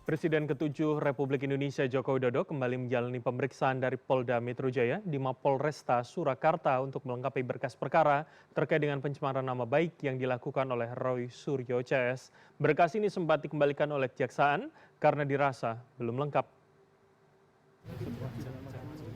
Presiden ke-7 Republik Indonesia Joko Widodo kembali menjalani pemeriksaan dari Polda Metro Jaya di Mapolresta Surakarta untuk melengkapi berkas perkara terkait dengan pencemaran nama baik yang dilakukan oleh Roy Suryo CS. Berkas ini sempat dikembalikan oleh kejaksaan karena dirasa belum lengkap.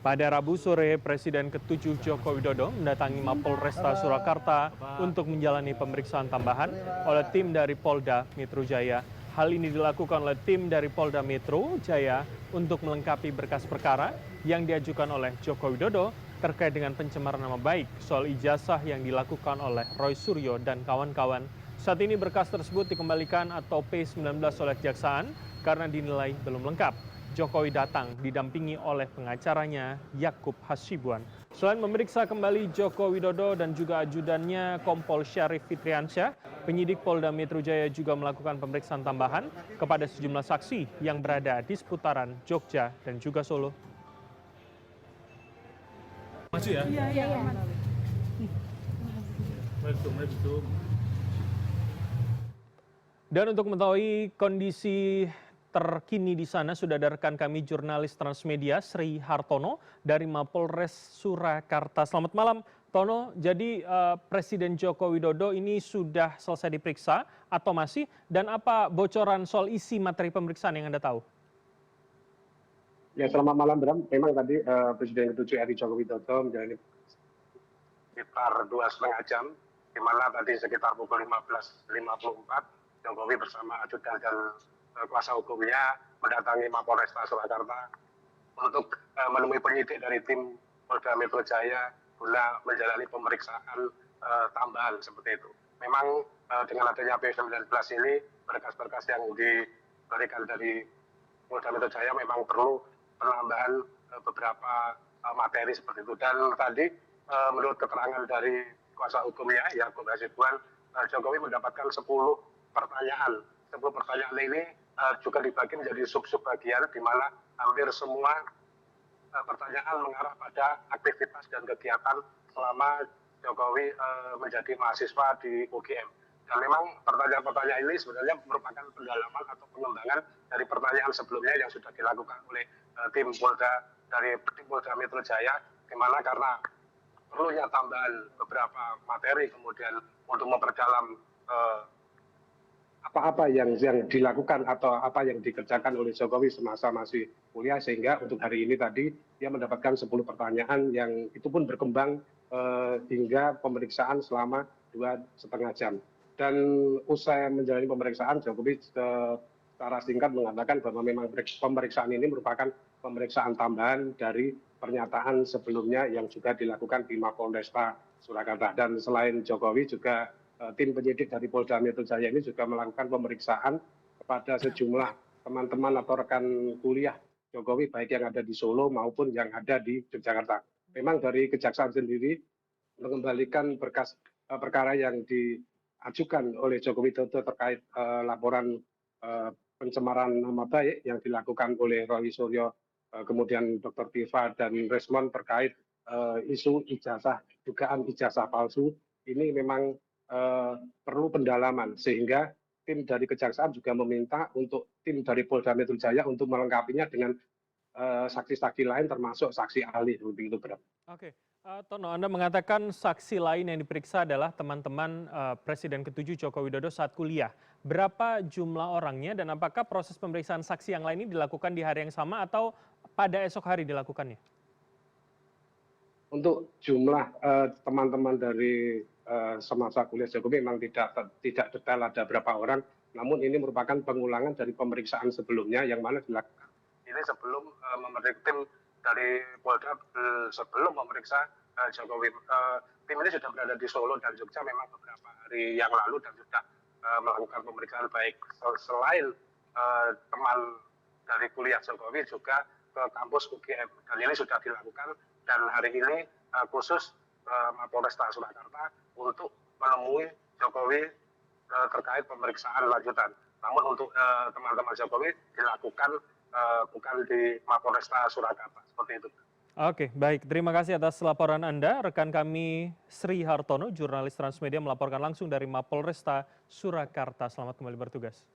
Pada Rabu sore, Presiden ke-7 Joko Widodo mendatangi Mapolresta Surakarta untuk menjalani pemeriksaan tambahan oleh tim dari Polda Metro Jaya. Hal ini dilakukan oleh tim dari Polda Metro Jaya untuk melengkapi berkas perkara yang diajukan oleh Joko Widodo terkait dengan pencemaran nama baik soal ijazah yang dilakukan oleh Roy Suryo dan kawan-kawan. Saat ini berkas tersebut dikembalikan atau P19 oleh kejaksaan karena dinilai belum lengkap. Jokowi datang didampingi oleh pengacaranya Yakub Hasibuan. Selain memeriksa kembali Joko Widodo dan juga ajudannya Kompol Syarif Fitriansyah, penyidik Polda Metro Jaya juga melakukan pemeriksaan tambahan kepada sejumlah saksi yang berada di seputaran Jogja dan juga Solo. Maju ya? Iya. Maju. Dan untuk mengetahui kondisi terkini di sana sudah ada rekan kami jurnalis Transmedia Sri Hartono dari Mapolres Surakarta. Selamat malam Tono. Jadi Presiden Joko Widodo ini sudah selesai diperiksa atau masih? Dan apa bocoran soal isi materi pemeriksaan yang Anda tahu? Ya, selamat malam Bram. Memang tadi Presiden ke-7 RI Joko Widodo menjalani sekitar 2,5 jam, di mana tadi sekitar pukul 15.54 Jokowi bersama ajudan dan kuasa hukumnya mendatangi Mapolresta Surakarta untuk menemui penyidik dari tim Polda Metro Jaya guna menjalani pemeriksaan tambahan seperti itu. Memang dengan adanya P19 ini berkas-berkas yang diberikan dari Polda Metro Jaya memang perlu penambahan beberapa materi seperti itu. Dan tadi menurut keterangan dari kuasa hukumnya Yakub Hasibuan, Jokowi mendapatkan 10 pertanyaan. 10 pertanyaan ini juga dibagi menjadi sub-sub bagian di mana hampir semua pertanyaan mengarah pada aktivitas dan kegiatan selama Jokowi menjadi mahasiswa di UGM. Dan memang pertanyaan-pertanyaan ini sebenarnya merupakan pendalaman atau pengembangan dari pertanyaan sebelumnya yang sudah dilakukan oleh tim Polda Metro Jaya, di mana karena perlunya tambahan beberapa materi kemudian untuk memperdalam apa-apa yang dilakukan atau apa yang dikerjakan oleh Jokowi semasa masih kuliah, sehingga untuk hari ini tadi dia mendapatkan 10 pertanyaan yang itu pun berkembang hingga pemeriksaan selama 2,5 jam. Dan usai menjalani pemeriksaan, Jokowi secara singkat mengatakan bahwa memang pemeriksaan ini merupakan pemeriksaan tambahan dari pernyataan sebelumnya yang juga dilakukan di Mapolresta Surakarta. Dan selain Jokowi juga tim penyidik dari Polda Metro Jaya ini juga melakukan pemeriksaan kepada sejumlah teman-teman atau rekan kuliah Jokowi baik yang ada di Solo maupun yang ada di Yogyakarta. Memang dari kejaksaan sendiri mengembalikan berkas perkara yang diajukan oleh Joko Widodo terkait laporan pencemaran nama baik yang dilakukan oleh Roy Suryo, kemudian Dr. Tiva dan Resmond terkait isu ijazah, dugaan ijazah palsu. Ini memang perlu pendalaman, sehingga tim dari kejaksaan juga meminta untuk tim dari Polda Metro Jaya untuk melengkapinya dengan saksi-saksi lain termasuk saksi ahli. Begitu, Bram. Oke, Tono, Anda mengatakan saksi lain yang diperiksa adalah teman-teman Presiden ke-7 Joko Widodo saat kuliah. Berapa jumlah orangnya dan apakah proses pemeriksaan saksi yang lain ini dilakukan di hari yang sama atau pada esok hari dilakukannya? Untuk jumlah teman-teman dari semasa kuliah Jokowi memang tidak detail ada berapa orang, namun ini merupakan pengulangan dari pemeriksaan sebelumnya yang mana dilakukan ini sebelum memeriksa tim dari Polda sebelum memeriksa Jokowi. Tim ini sudah berada di Solo dan Jogja memang beberapa hari yang lalu dan sudah melakukan pemeriksaan baik selain teman dari kuliah Jokowi juga ke kampus UGM, dan ini sudah dilakukan. Dan hari ini khusus Mapolresta Surakarta untuk menemui Jokowi terkait pemeriksaan lanjutan. Namun untuk teman-teman Jokowi dilakukan bukan di Mapolresta Surakarta, seperti itu. Oke, baik. Terima kasih atas laporan Anda. Rekan kami Sri Hartono, jurnalis Transmedia melaporkan langsung dari Mapolresta Surakarta. Selamat kembali bertugas.